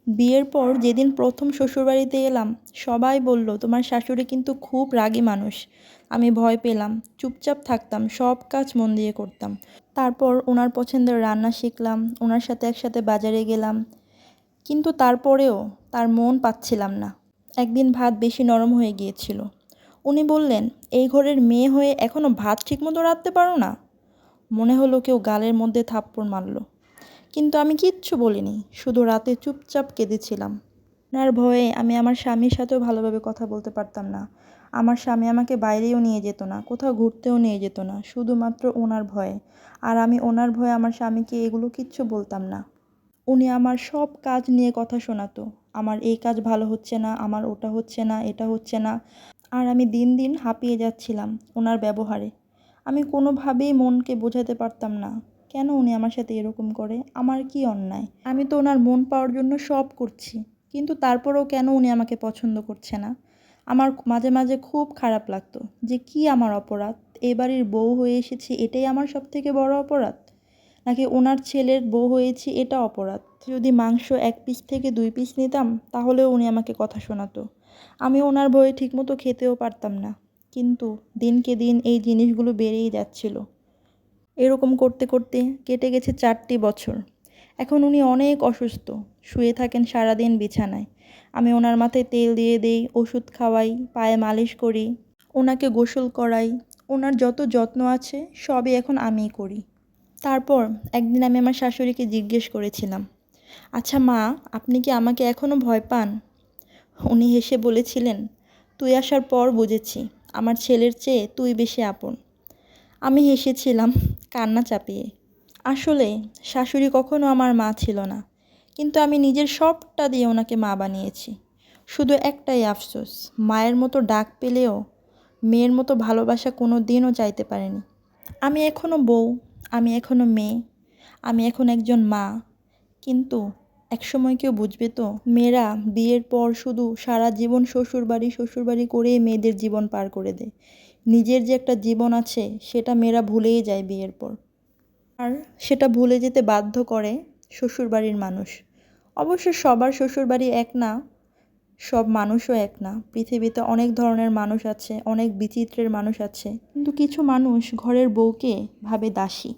বিয়ের পর যেদিন প্রথম শ্বশুরবাড়িতে এলাম, সবাই বলল তোমার শাশুড়ি কিন্তু খুব রাগী মানুষ। আমি ভয় পেলাম, চুপচাপ থাকতাম, সব কাজ মন দিয়ে করতাম। তারপর ওনার পছন্দের রান্না শিখলাম, ওনার সাথে একসাথে বাজারে গেলাম। কিন্তু তারপরেও তার মন পাচ্ছিলাম না। একদিন ভাত বেশি নরম হয়ে গিয়েছিল। উনি বললেন, এই ঘরের মেয়ে হয়ে এখনো ভাত ঠিকমতো রাঁধতে পারো না? মনে হলো কেউ গালের মধ্যে থাপ্পড় মারল। কিন্তু আমি কিচ্ছু বলিনি, শুধু রাতে চুপচাপ কেঁদেছিলাম। ওনার ভয়ে আমি আমার স্বামীর সাথেও ভালোভাবে কথা বলতে পারতাম না। আমার স্বামী আমাকে বাইরেও নিয়ে যেত না, কোথাও ঘুরতেও নিয়ে যেত না, শুধুমাত্র ওনার ভয়ে। আর আমি ওনার ভয়ে আমার স্বামীকে এগুলো কিচ্ছু বলতাম না। উনি আমার সব কাজ নিয়ে কথা শোনাতো। আমার এই কাজ ভালো হচ্ছে না, আমার ওটা হচ্ছে না, এটা হচ্ছে না। আর আমি দিন দিন হাঁপিয়ে যাচ্ছিলাম ওনার ব্যবহারে। আমি কোনোভাবেই মনকে বোঝাতে পারতাম না, কেন উনি আমার সাথে এরকম করে, আমার কি অন্যায়? আমি তো ওনার মন পাওয়ার জন্য সব করছি, কিন্তু তারপরেও কেন উনি আমাকে পছন্দ করছে না? আমার মাঝে মাঝে খুব খারাপ লাগতো যে কি আমার অপরাধ, এ বাড়ির বউ হয়ে এসেছি এটাই আমার সবথেকে বড় অপরাধ, নাকি ওনার ছেলের বউ হয়েছি এটা অপরাধ? যদি মাংস 1 পিস থেকে 2 পিস নিতাম তাহলেও উনি আমাকে কথা শোনাতো। আমি ওনার ভয়ে ঠিকমতো খেতেও পারতাম না। কিন্তু দিনকে দিন এই জিনিসগুলো বেড়েই যাচ্ছিল। এরকম করতে করতে কেটে গেছে 4টি বছর। এখন উনি অনেক অসুস্থ, শুয়ে থাকেন সারাদিন বিছানায়। আমি ওনার মাথায় তেল দিয়ে দেই, ওষুধ খাওয়াই, পায়ে মালিশ করি, ওনাকে গোসল করাই। ওনার যত যত্ন আছে সবই এখন আমিই করি। তারপর একদিন আমি আমার শাশুড়িকে জিজ্ঞেস করেছিলাম, আচ্ছা মা, আপনি কি আমাকে এখনও ভয় পান? উনি হেসে বলেছিলেন, তুই আসার পর বুঝেছি আমার ছেলের চেয়ে তুই বেশি আপন। আমি হেসেছিলাম, কান্না চাপিয়ে। আসলে শাশুড়ি কখনো আমার মা ছিল না, কিন্তু আমি নিজের সবটা দিয়ে ওনাকে মা বানিয়েছি। শুধু একটাই আফসোস, মায়ের মতো ডাক পেলেও মেয়ের মতো ভালোবাসা কোনো দিনও চাইতে পারিনি। আমি এখনও বউ, আমি এখনও মেয়ে, আমি এখন একজন মা। কিন্তু একসময় কেউ বুঝবে তো? মেয়েরা বিয়ের পর শুধু সারা জীবন শ্বশুরবাড়ি করেই মেয়েদের জীবন পার করে দেয়। নিজের যে একটা জীবন আছে সেটা মেয়েরা ভুলেই যায় বিয়ের পর। আর সেটা ভুলে যেতে বাধ্য করে শ্বশুরবাড়ির মানুষ। অবশ্য সবার শ্বশুরবাড়ি এক না, সব মানুষও এক না। পৃথিবীতে অনেক ধরনের মানুষ আছে, অনেক বিচিত্রের মানুষ আছে। কিন্তু কিছু মানুষ ঘরের বউকে ভাবে দাসী।